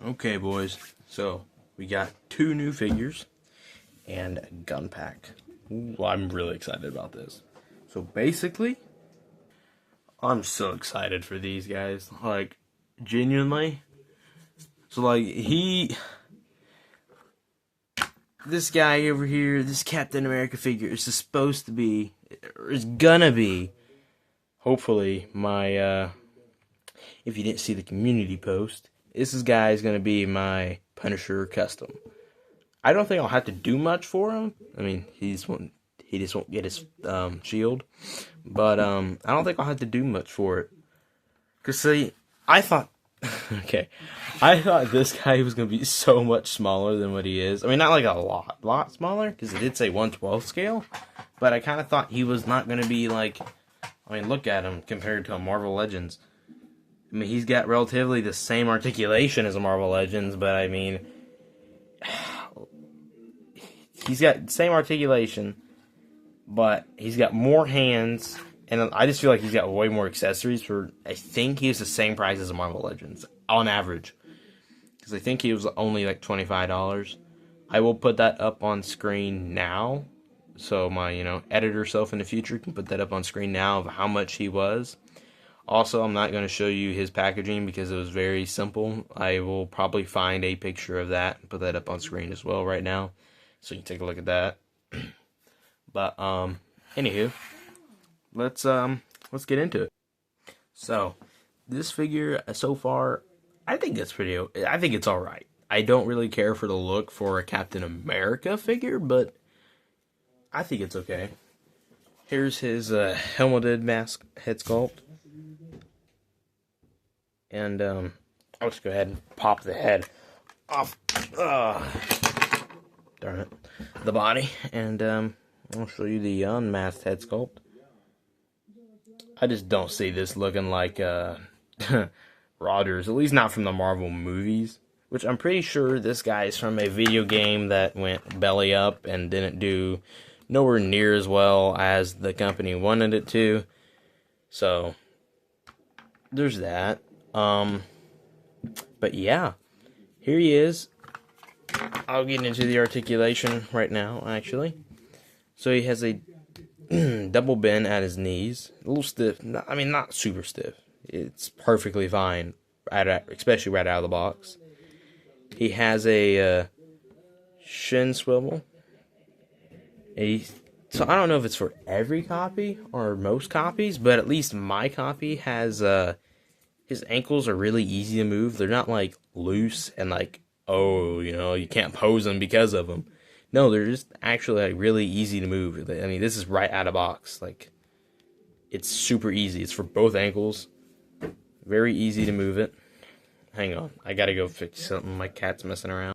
Okay, boys. So we got two new figures and a gun pack. Ooh, I'm really excited about this. So basically, I'm so excited for these guys. Like, genuinely. So like this guy over here, this Captain America figure is supposed to be, or is gonna be, hopefully my. If you didn't see the community post, this guy is gonna be my Punisher custom. I don't think I'll have to do much for him. I mean, he just won't get his shield, but I don't think I'll have to do much for it. Cause see, I thought, okay, I thought this guy was gonna be so much smaller than what he is. I mean, not like a lot smaller, because it did say 1/12 scale, but I kind of thought he was not gonna be like. I mean, look at him compared to a Marvel Legends. I mean, he's got relatively the same articulation as a Marvel Legends, but I mean, he's got the same articulation, but he's got more hands, and I just feel like he's got way more accessories. For I think he's the same price as a Marvel Legends on average, because I think he was only like $25. I will put that up on screen now, so my editor self in the future can put that up on screen now of how much he was. Also, I'm not going to show you his packaging because it was very simple. I will probably find a picture of that and put that up on screen as well right now, so you can take a look at that. But anywho, let's get into it. So, this figure so far, I think it's all right. I don't really care for the look for a Captain America figure, but I think it's okay. Here's his helmeted mask head sculpt. And I'll just go ahead and pop the head off. Darn it. The body. And I'll show you the unmasked head sculpt. I just don't see this looking like Rogers, at least not from the Marvel movies. Which I'm pretty sure this guy is from a video game that went belly up and didn't do nowhere near as well as the company wanted it to. So, there's that. But yeah, here he is. I'll get into the articulation right now, actually. So he has a double bend at his knees. A little stiff. I mean, not super stiff. It's perfectly fine, especially right out of the box. He has a shin swivel. So I don't know if it's for every copy or most copies, but at least my copy has his ankles are really easy to move. They're not like loose and like, oh, you can't pose them because of them. No, they're just actually like really easy to move. I mean, this is right out of box. Like, it's super easy. It's for both ankles. Very easy to move it. Hang on, I gotta go fix something. My cat's messing around.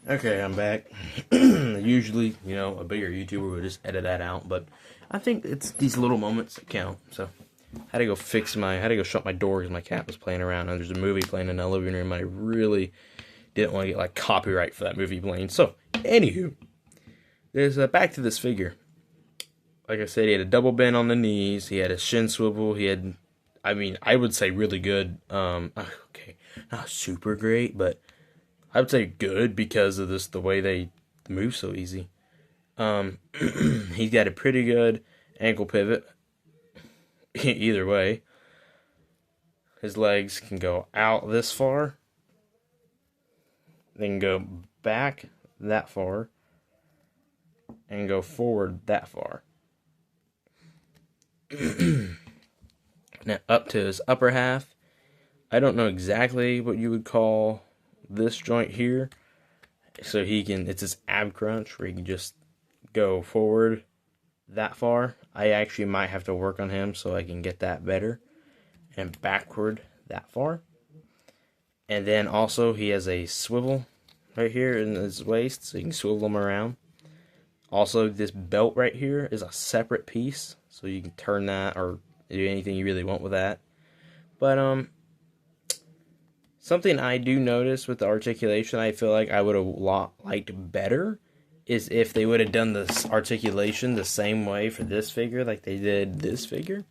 Okay, I'm back. Usually, a bigger YouTuber would just edit that out, but I think it's these little moments that count. So, I had to go shut my door because my cat was playing around, and there's a movie playing in the living room. I really didn't want to get like copyright for that movie playing. So, anywho, there's back to this figure. Like I said, he had a double bend on the knees. He had a shin swivel. He had, I would say really good. Okay, not super great, but I would say good because of the way they move so easy. He's got a pretty good ankle pivot. Either way, his legs can go out this far, then go back that far, and go forward that far. Now up to his upper half, I don't know exactly what you would call this joint here. So it's his ab crunch where he can just go forward that far. I actually might have to work on him so I can get that better. And backward that far. And then also he has a swivel right here in his waist, so you can swivel him around. Also, this belt right here is a separate piece, so you can turn that or do anything you really want with that. But something I do notice with the articulation, I feel like I would have liked better, is if they would have done this articulation the same way for this figure like they did this figure.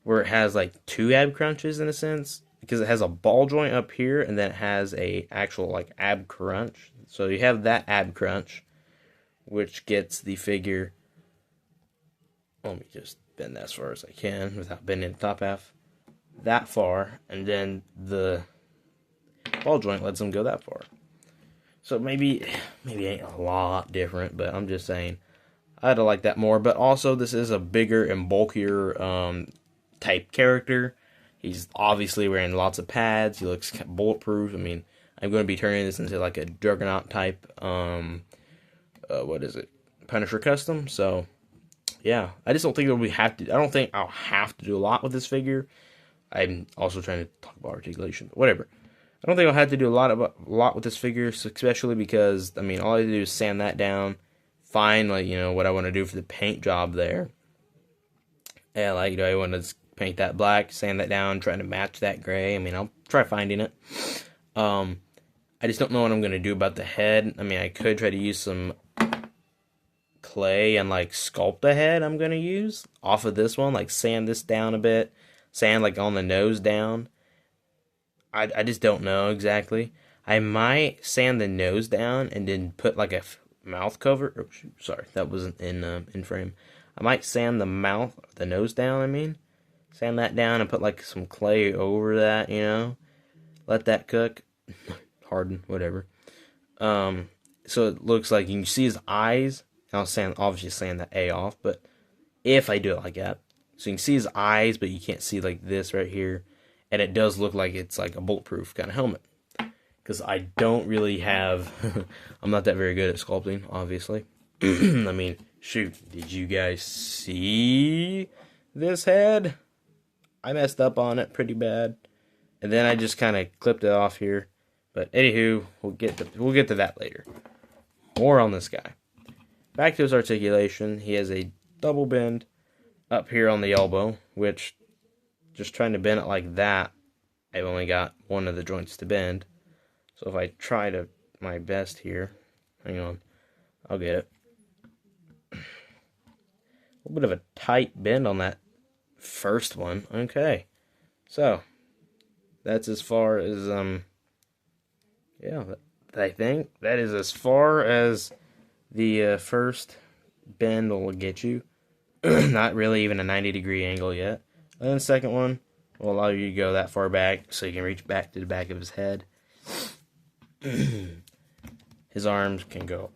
where it has like two ab crunches in a sense, because it has a ball joint up here and then it has a actual like ab crunch. So you have that ab crunch, which gets the figure. Let me just bend that as far as I can without bending the top half that far, and then the ball joint lets them go that far. So maybe ain't a lot different, but I'm just saying I'd like that more. But also, this is a bigger and bulkier type character. He's obviously wearing lots of pads. He looks bulletproof. I mean, I'm going to be turning this into like a Juggernaut type. What is it? Punisher custom. So yeah, I just don't think that we have to. I don't think I'll have to do a lot with this figure. I'm also trying to talk about articulation, but whatever. I don't think I'll have to do a lot with this figure, especially because, I mean, all I have to do is sand that down, find, like, you know, what I want to do for the paint job there. And, like, do I want to paint that black, sand that down, trying to match that gray? I mean, I'll try finding it. I just don't know what I'm going to do about the head. I mean, I could try to use some clay and, like, sculpt the head I'm going to use off of this one. Like, sand this down a bit. Sand, like, on the nose down. I just don't know exactly. I might sand the nose down and then put like a mouth cover. Oh, shoot, sorry, that wasn't in frame. I might sand the nose down. I mean, sand that down and put like some clay over that. You know, let that cook, harden, whatever. So it looks like you can see his eyes. I'll obviously sand that A off, but if I do it like that, so you can see his eyes, but you can't see like this right here. And it does look like it's like a bulletproof kind of helmet. Because I don't really have... I'm not that very good at sculpting, obviously. I mean, shoot. Did you guys see this head? I messed up on it pretty bad. And then I just kind of clipped it off here. But anywho, we'll get to that later. More on this guy. Back to his articulation. He has a double bend up here on the elbow, which... just trying to bend it like that, I've only got one of the joints to bend. So if I try to my best here, hang on, I'll get it. A little bit of a tight bend on that first one. Okay, so that's as far as yeah, I think that is as far as the first bend will get you. Not really even a 90-degree angle yet. And then the second one will allow you to go that far back so you can reach back to the back of his head. His arms can go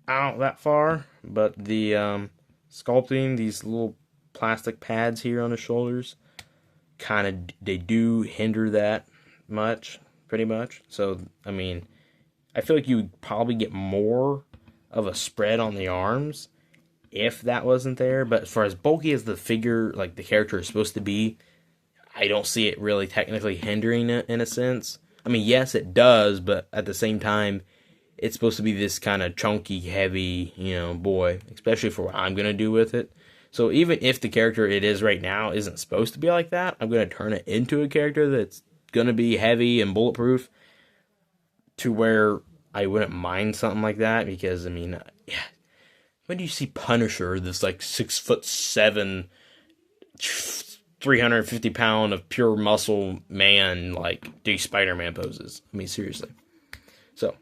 out that far, but the sculpting, these little plastic pads here on his shoulders, they do hinder that much, pretty much. So, I mean, I feel like you would probably get more of a spread on the arms if that wasn't there. But for as bulky as the figure, like the character is supposed to be, I don't see it really technically hindering it in a sense. I mean, yes, it does, but at the same time, it's supposed to be this kind of chunky, heavy, you know, boy, especially for what I'm going to do with it. So even if the character it is right now isn't supposed to be like that, I'm going to turn it into a character that's going to be heavy and bulletproof to where I wouldn't mind something like that, because, I mean, yeah. When do you see Punisher, this like 6'7", 350-pound of pure muscle man, like do Spider-Man poses? I mean, seriously. So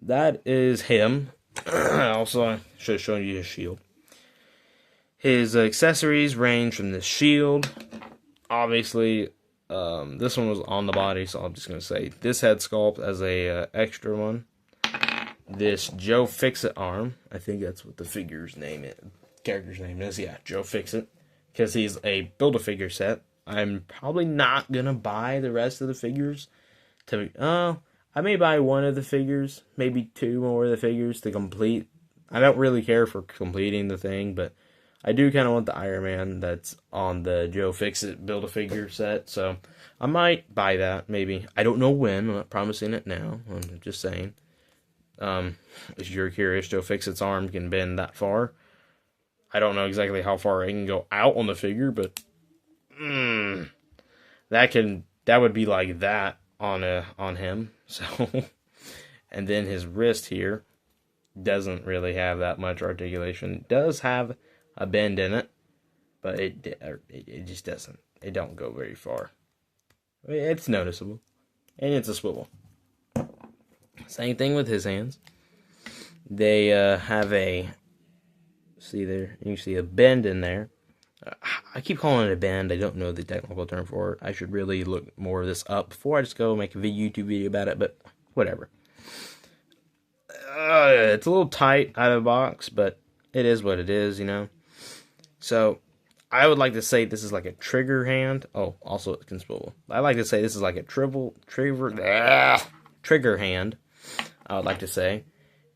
that is him. Also, I should have shown you his shield. His accessories range from the shield. Obviously, this one was on the body, so I'm just gonna say this head sculpt as a extra one. This Joe Fixit arm. I think that's what the character's name is. Yeah, Joe Fixit. Because he's a Build-A-Figure set. I'm probably not going to buy the rest of the figures. I may buy one of the figures. Maybe two more of the figures to complete. I don't really care for completing the thing, but I do kind of want the Iron Man that's on the Joe Fixit Build-A-Figure set. So I might buy that, maybe. I don't know when. I'm not promising it now. I'm just saying. If you're curious, Joe Fixit's arm can bend that far. I don't know exactly how far it can go out on the figure, but that would be like that on him. So, and then his wrist here doesn't really have that much articulation. It does have a bend in it, but it just doesn't. It don't go very far. It's noticeable, and it's a swivel. Same thing with his hands. They have a, see there, you see a bend in there. I keep calling it a bend. I don't know the technical term for it. I should really look more of this up before I just go make a YouTube video about it, but whatever. It's a little tight out of the box, but it is what it is, you know. So, I would like to say this is like a trigger hand. Oh, also it can swivel. I like to say this is like a trigger hand, I would like to say.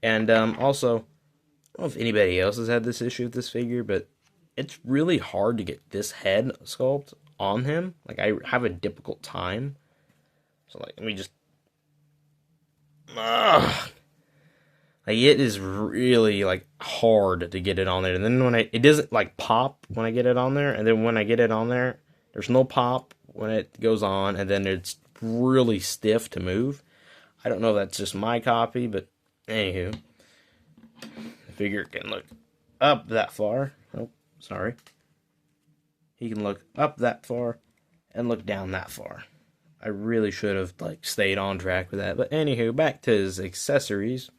And also, I don't know if anybody else has had this issue with this figure, but it's really hard to get this head sculpt on him. Like, I have a difficult time. So, like, let me just... Like, it is really, like, hard to get it on there. And then when it doesn't, like, pop when I get it on there. And then when I get it on there, there's no pop when it goes on. And then it's really stiff to move. I don't know if that's just my copy, but anywho. The figure can look up that far. Oh, sorry. He can look up that far and look down that far. I really should have, like, stayed on track with that. But anywho, back to his accessories.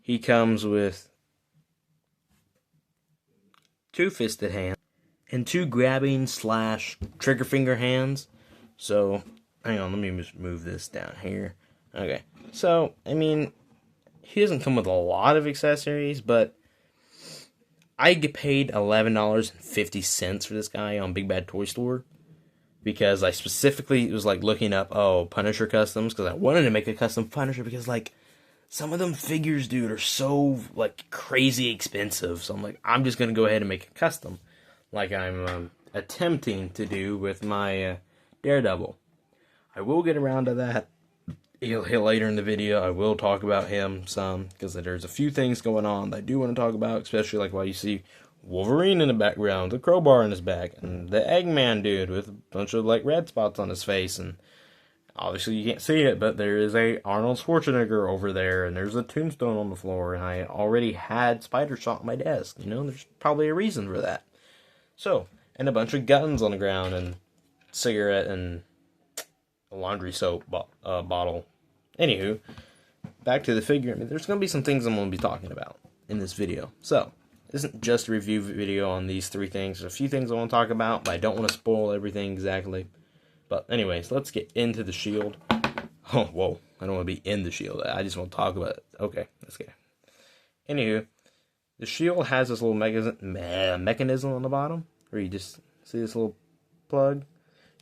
He comes with 2 fisted hands and 2 grabbing / trigger finger hands. So, hang on, let me just move this down here. Okay, so, I mean, he doesn't come with a lot of accessories, but I get paid $11.50 for this guy on Big Bad Toy Store. Because I specifically was, like, looking up, Punisher customs, because I wanted to make a custom Punisher, because, like, some of them figures, dude, are so, like, crazy expensive. So I'm like, I'm just going to go ahead and make a custom. Like I'm attempting to do with my Daredevil. I will get around to that later in the video. I will talk about him some, because there's a few things going on that I do want to talk about, especially, like, while you see Wolverine in the background, the crowbar in his back, and the Eggman dude with a bunch of, like, red spots on his face, and obviously you can't see it, but there is a Arnold Schwarzenegger over there, and there's a tombstone on the floor, and I already had Spider-Shot on my desk, you know, there's probably a reason for that. So, and a bunch of guns on the ground, and cigarette, and a laundry soap bottle. Anywho, back to the figure. I mean, there's going to be some things I'm going to be talking about in this video. So, this isn't just a review video on these 3 things. There's a few things I want to talk about, but I don't want to spoil everything exactly. But anyways, let's get into the shield. Oh, whoa. I don't want to be in the shield. I just want to talk about it. Okay, let's get it. Anywho, the shield has this little mechanism on the bottom, where you just see this little plug.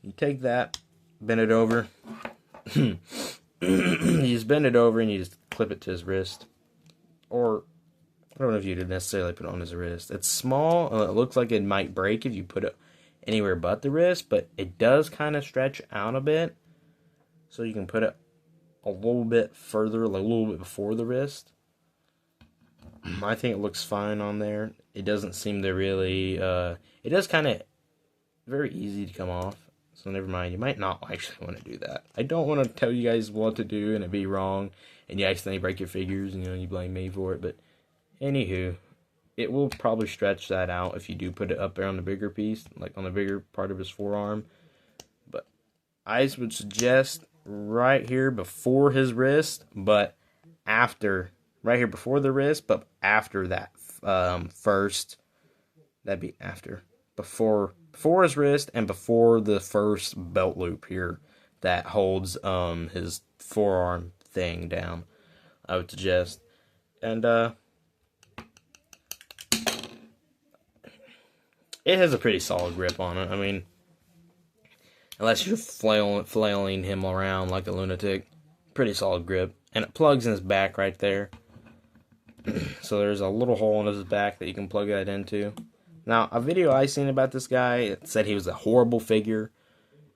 You take that, bend it over. You just bend it over and you just clip it to his wrist. Or, I don't know if you'd necessarily put it on his wrist. It's small. It looks like it might break if you put it anywhere but the wrist, but it does kind of stretch out a bit. So you can put it a little bit further, like a little bit before the wrist. I think it looks fine on there. It doesn't seem to really, it does kind of very easy to come off. So never mind, you might not actually want to do that. I don't want to tell you guys what to do and it be wrong, and you accidentally break your figures, and, you know, you blame me for it, but anywho, it will probably stretch that out if you do put it up there on the bigger piece, like on the bigger part of his forearm. But I would suggest right here before his wrist, but after, right here before the wrist, but after that first, that'd be after, before his wrist and before the first belt loop here that holds his forearm thing down, I would suggest. And it has a pretty solid grip on it. I mean, unless you're flailing him around like a lunatic, pretty solid grip. And it plugs in his back right there. So there's a little hole in his back that you can plug that into. Now, a video I seen about this guy, it said he was a horrible figure,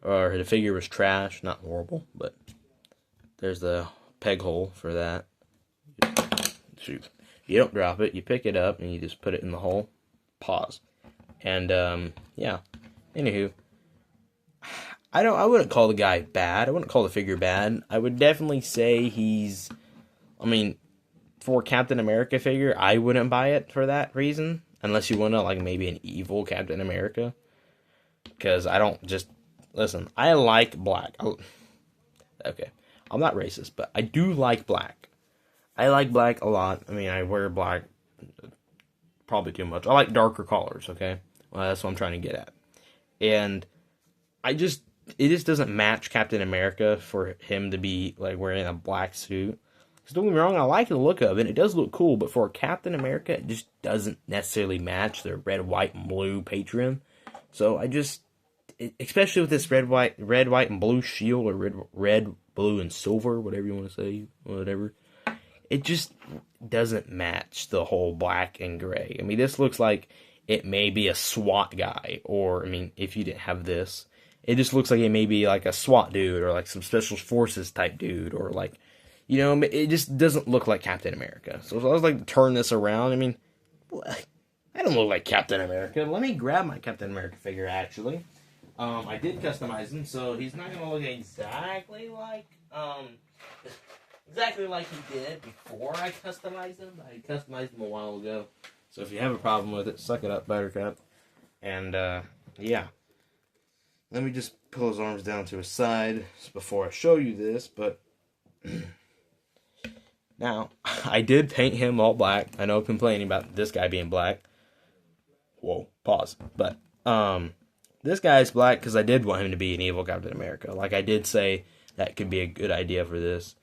or the figure was trash. Not horrible, but there's the peg hole for that. Shoot. You don't drop it, you pick it up, and you just put it in the hole. Pause. And, yeah. Anywho, I wouldn't call the guy bad. I wouldn't call the figure bad. I would definitely say he's, I mean, for Captain America figure, I wouldn't buy it for that reason. unless you want to like maybe an evil Captain America. Because I don't just listen. I like black. Okay, I'm not racist, but I do like black. I like black a lot. I mean, I wear black probably too much. I like darker colors. Okay, well, that's what I'm trying to get at. And it just doesn't match Captain America for him to be like wearing a black suit. So don't get me wrong, I like the look of it. It does look cool, but for Captain America, it just doesn't necessarily match the red, white, and blue Patreon. So especially with this red, white, and blue shield, or red, blue, and silver, whatever you want to say, whatever. It just doesn't match the whole black and gray. I mean, this looks like it may be a SWAT guy, or, I mean, if you didn't have this, it just looks like it may be like a SWAT dude, or like some special forces type dude, or like, you know, it just doesn't look like Captain America. So I was like to turn this around. I mean, I don't look like Captain America. Let me grab my Captain America figure, actually. I did customize him, so he's not going to look exactly like he did before I customized him. I customized him a while ago. So if you have a problem with it, suck it up, Buttercup. And, yeah. Let me just pull his arms down to his side before I show you this, but... Now, I did paint him all black. I know complaining about this guy being black. Whoa, pause. But, this guy is black because I did want him to be an evil Captain America. Like, I did say that could be a good idea for this.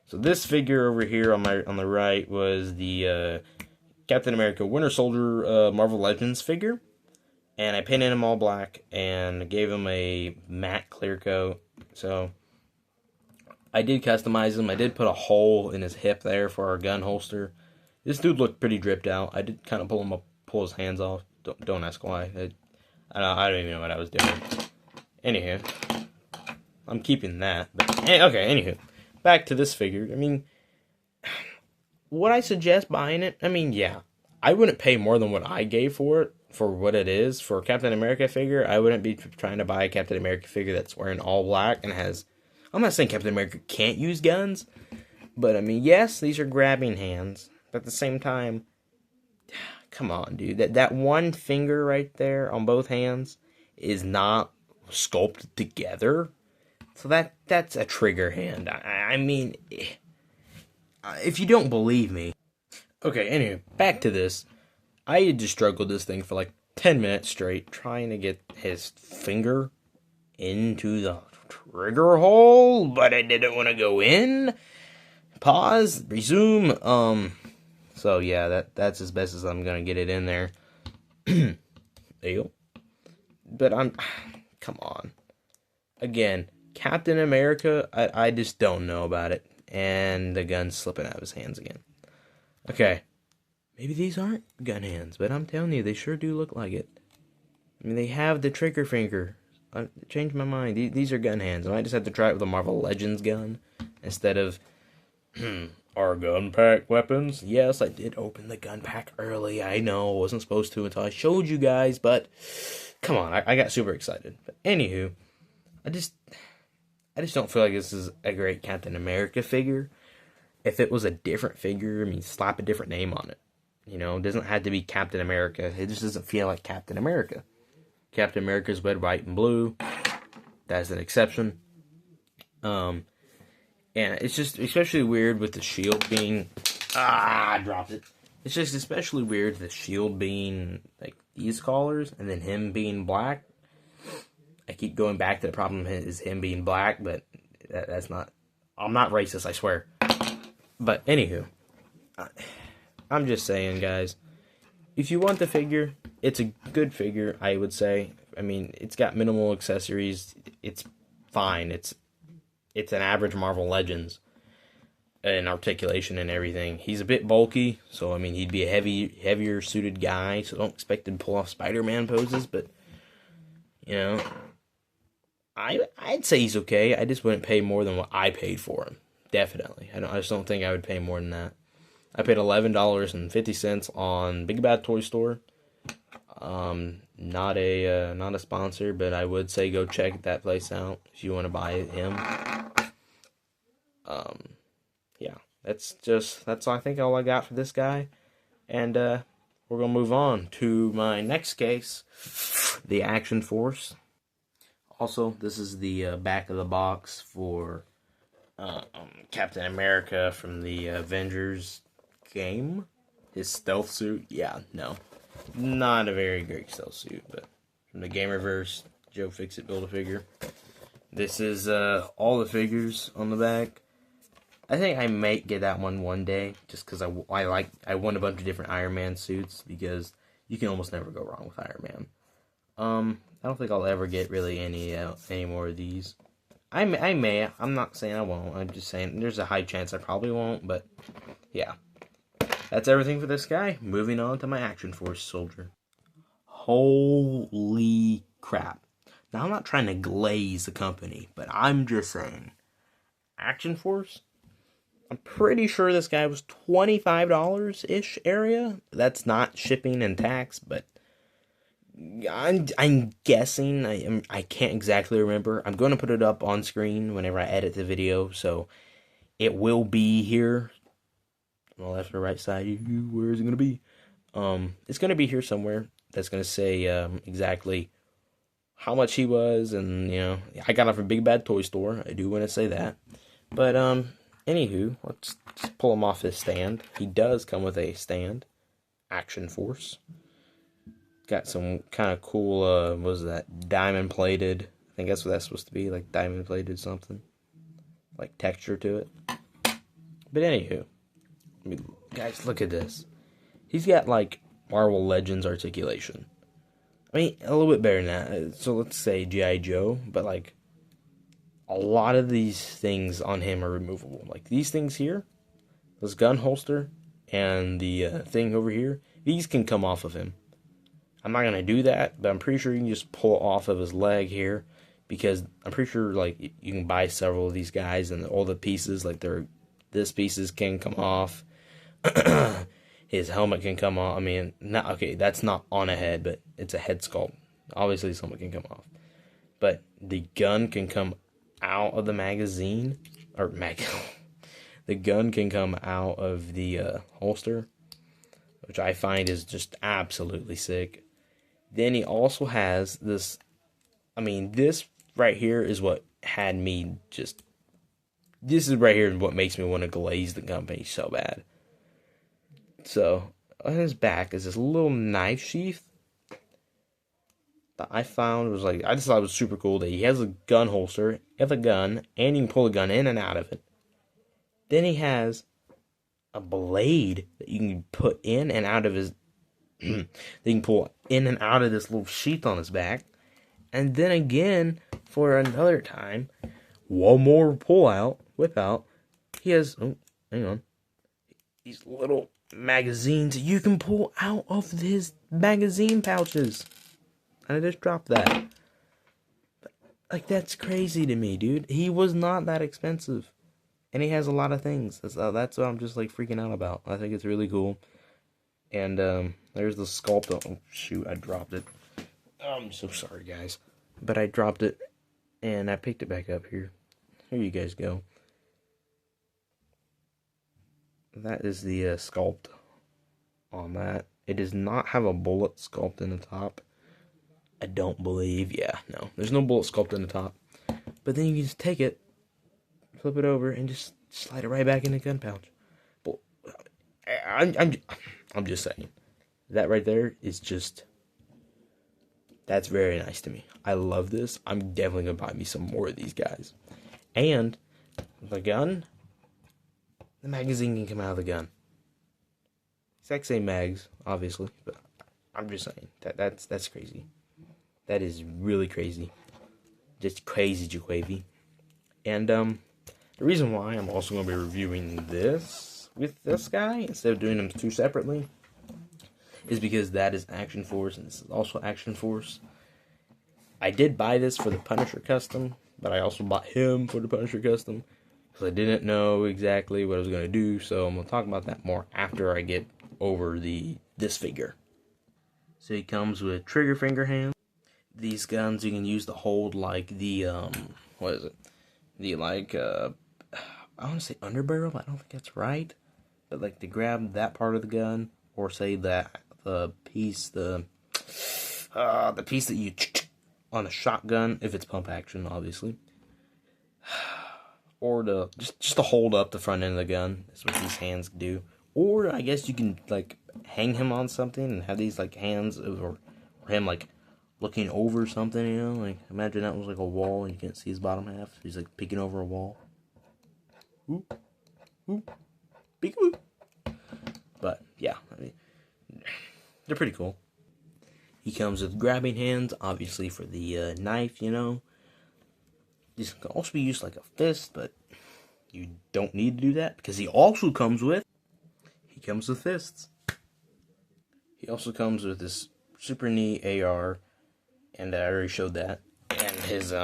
So this figure over here on the right was the Captain America Winter Soldier Marvel Legends figure. And I painted him all black and gave him a matte clear coat. So I did customize him. I did put a hole in his hip there for our gun holster. This dude looked pretty dripped out. I did kind of pull his hands off. Don't ask why. I don't even know what I was doing. Anywho, I'm keeping that. But, okay, anywho. Back to this figure. I mean, would I suggest buying it? I mean, yeah. I wouldn't pay more than what I gave for it, for what it is. For a Captain America figure, I wouldn't be trying to buy a Captain America figure that's wearing all black and has... I'm not saying Captain America can't use guns, but I mean, yes, these are grabbing hands. But at the same time, come on, dude. That one finger right there on both hands is not sculpted together. So that's a trigger hand. I mean, if you don't believe me. Okay, anyway, back to this. I had just struggled this thing for like 10 minutes straight, trying to get his finger into the trigger hole, but I didn't want to go in. Pause, resume. So yeah, that's as best as I'm gonna get it in there. There you go. But come on. Again, Captain America, I just don't know about it. And the gun's slipping out of his hands again. Okay. Maybe these aren't gun hands, but I'm telling you, they sure do look like it. I mean, they have the trigger finger. I changed my mind. These are gun hands. I might just have to try it with a Marvel Legends gun instead of our gun pack weapons. Yes, I did open the gun pack early. I know, I wasn't supposed to until I showed you guys, but come on, I got super excited. But anywho, I just don't feel like this is a great Captain America figure. If it was a different figure, I mean, slap a different name on it. You know, it doesn't have to be Captain America. It just doesn't feel like Captain America. Captain America's red, white, and blue. That's an exception. And it's just especially weird with the shield being... I dropped it. It's just especially weird the shield being, like, these colors, and then him being black. I keep going back to the problem is him being black, but that's not... I'm not racist, I swear. But, anywho. I'm just saying, guys. If you want the figure, it's a good figure, I would say. I mean, it's got minimal accessories. It's fine. It's an average Marvel Legends in articulation and everything. He's a bit bulky, so I mean, he'd be a heavier suited guy. So don't expect him to pull off Spider-Man poses, but you know, I'd say he's okay. I just wouldn't pay more than what I paid for him. Definitely, I just don't think I would pay more than that. I paid $11.50 on Big Bad Toy Store. Not a sponsor, but I would say go check that place out if you want to buy him. Yeah, that's I think all I got for this guy. And we're going to move on to my next case, the Action Force. Also, this is the back of the box for Captain America from the Avengers game. His stealth suit, yeah, no. Not a very great stealth suit, but from the Gamerverse, Joe Fixit Build-A-Figure. This is all the figures on the back. I think I might get that one day, just because I want a bunch of different Iron Man suits, because you can almost never go wrong with Iron Man. I don't think I'll ever get really any more of these. I may. I'm not saying I won't. I'm just saying there's a high chance I probably won't, but yeah. That's everything for this guy. Moving on to my Action Force soldier. Holy crap. Now, I'm not trying to glaze the company, but I'm just saying. Action Force? I'm pretty sure this guy was $25-ish area. That's not shipping and tax, but I'm guessing. I can't exactly remember. I'm going to put it up on screen whenever I edit the video, so it will be here. On the left or right side, where is it going to be? It's going to be here somewhere. That's going to say exactly how much he was, and I got it from Big Bad Toy Store. I do want to say that, but anywho, let's pull him off his stand. He does come with a stand, Action Force. Got some kind of cool, what was that, diamond plated, I think that's what that's supposed to be, like diamond plated something, like texture to it. But anywho, guys, look at this. He's got like Marvel Legends articulation. I mean, a little bit better than that. So let's say G.I. Joe, but like a lot of these things on him are removable. Like these things here, this gun holster and the thing over here, these can come off of him. I'm not gonna do that, but I'm pretty sure you can just pull it off of his leg here, because I'm pretty sure like you can buy several of these guys and all the pieces, like this pieces can come off. His helmet can come off. I mean, that's not on a head, but it's a head sculpt. Obviously, his helmet can come off. But the gun can come out of the magazine. The gun can come out of the holster, which I find is just absolutely sick. Then he also has this. I mean, this right here is what had me just. This is right here what makes me want to glaze the company so bad. So, on his back is this little knife sheath that I found was like, I just thought it was super cool that he has a gun holster, he has a gun, and you can pull a gun in and out of it. Then he has a blade that you can put in and out of his, that you can pull in and out of this little sheath on his back. And then again, for another time, one more whip out, he has, these little magazines you can pull out of his magazine pouches. And I just dropped that. Like, that's crazy to me, dude. He was not that expensive. And he has a lot of things. That's what I'm just, like, freaking out about. I think it's really cool. And, there's the sculpt. Oh, shoot, I dropped it. I'm so sorry, guys. But I dropped it, and I picked it back up here. Here you guys go. That is the sculpt on that. It does not have a bullet sculpt in the top. I don't believe. Yeah, no. There's no bullet sculpt in the top. But then you can just take it, flip it over, and just slide it right back in the gun pouch. But I'm just saying. That right there is just... That's very nice to me. I love this. I'm definitely going to buy me some more of these guys. And the gun... The magazine can come out of the gun. Exact same mags, obviously, but I'm just saying that's crazy. That is really crazy. Just crazy, Jaquavy. And the reason why I'm also going to be reviewing this with this guy instead of doing them two separately is because that is Action Force and this is also Action Force. I did buy this for the Punisher custom, but I also bought him for the Punisher custom. I didn't know exactly what I was going to do, so I'm going to talk about that more after I get over this figure. So he comes with trigger finger hands. These guns you can use to hold like the, what is it? The like, I want to say underbarrel, but I don't think that's right. But like to grab that part of the gun, or say that piece, the piece that you on a shotgun, if it's pump action, obviously. Or just to hold up the front end of the gun. That's what these hands do. Or I guess you can like hang him on something and have these like hands or him like looking over something, you know? Like imagine that was like a wall and you can't see his bottom half. So he's like peeking over a wall. Oop. Oop. Peek-a-boop. But yeah, I mean, they're pretty cool. He comes with grabbing hands, obviously for the knife, you know. This can also be used like a fist, but you don't need to do that because he also comes with fists. He also comes with this super neat AR, and I already showed that, and his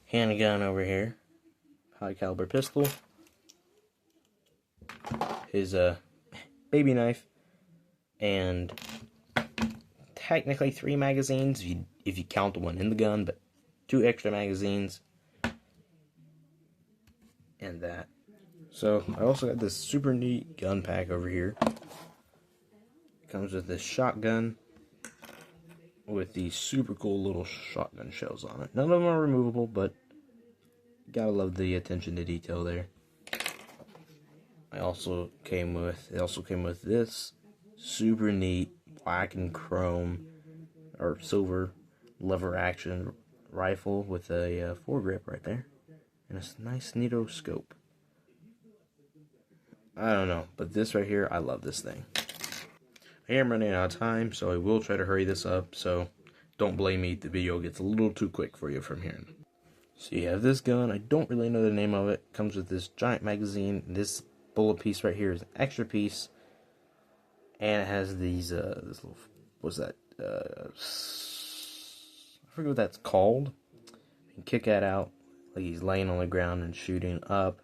handgun over here, high caliber pistol, his baby knife, and technically 3 magazines if you count the one in the gun, but 2 extra magazines, and that. So I also got this super neat gun pack over here. It comes with this shotgun with these super cool little shotgun shells on it. None of them are removable, but gotta love the attention to detail there. It also came with this super neat black and chrome or silver lever action rifle with a foregrip right there, and a nice neato scope. I don't know, but this right here, I love this thing. I am running out of time, so I will try to hurry this up, so don't blame me if the video gets a little too quick for you from here. So you have this gun. I don't really know the name of it. It comes with this giant magazine. This bullet piece right here is an extra piece, and it has these this little, what's that? I forget what that's called. You can kick that out like he's laying on the ground and shooting up,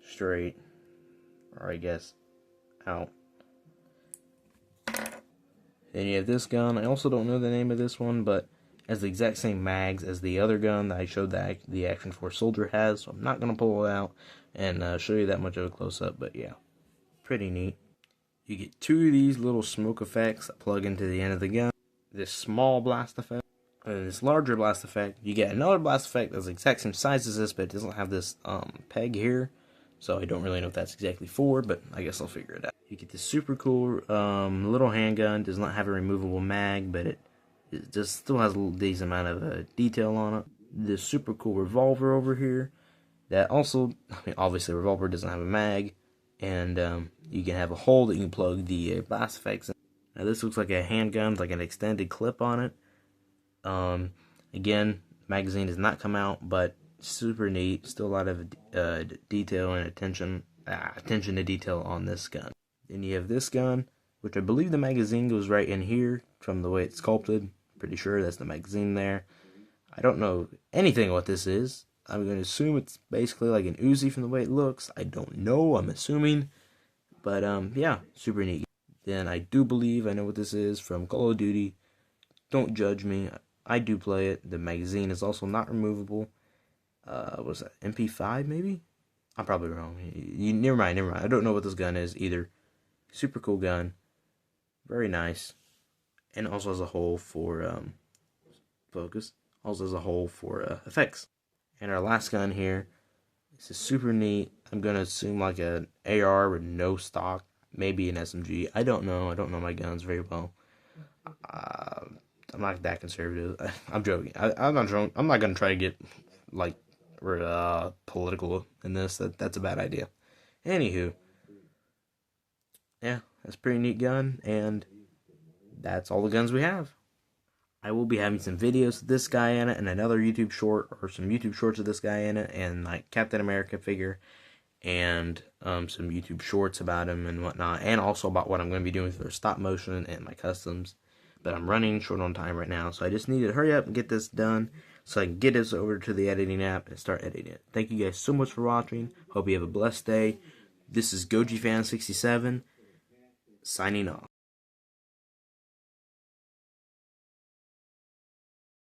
straight, or I guess out. Then you have this gun. I also don't know the name of this one, but it has the exact same mags as the other gun that I showed that the Action Force soldier has. So I'm not going to pull it out and show you that much of a close-up, but yeah, pretty neat. You get 2 of these little smoke effects that plug into the end of the gun. This small blast effect, and this larger blast effect. You get another blast effect that's the exact same size as this, but it doesn't have this peg here. So I don't really know what that's exactly for, but I guess I'll figure it out. You get this super cool little handgun. Does not have a removable mag, but it just still has a decent amount of detail on it. This super cool revolver over here. That also, I mean, obviously, revolver doesn't have a mag, and you can have a hole that you can plug the blast effects in. Now this looks like a handgun, like an extended clip on it. Again, magazine does not come out, but super neat. Still a lot of detail and attention to detail on this gun. Then you have this gun, which I believe the magazine goes right in here from the way it's sculpted. Pretty sure that's the magazine there. I don't know anything what this is. I'm going to assume it's basically like an Uzi from the way it looks. I don't know. I'm assuming. But yeah, super neat. Then I do believe I know what this is from Call of Duty. Don't judge me. I do play it. The magazine is also not removable. Was that MP5 maybe? I'm probably wrong. Never mind. I don't know what this gun is either. Super cool gun. Very nice. And also has a hole for focus. Also has a hole for effects. And our last gun here. This is super neat. I'm going to assume like an AR with no stock. Maybe an SMG. I don't know. I don't know my guns very well. I'm not that conservative. I'm joking. I'm not drunk. I'm not going to try to get like political in this. That's a bad idea. Anywho. Yeah, that's a pretty neat gun. And that's all the guns we have. I will be having some videos of this guy in it and another YouTube short or some YouTube shorts of this guy in it and like Captain America figure and some YouTube shorts about him and whatnot, and also about what I'm going to be doing for stop motion and my customs. But I'm running short on time right now, so I just need to hurry up and get this done so I can get this over to the editing app and start editing it. Thank you guys so much for watching. Hope you have a blessed day. This is GojiFan67 signing off.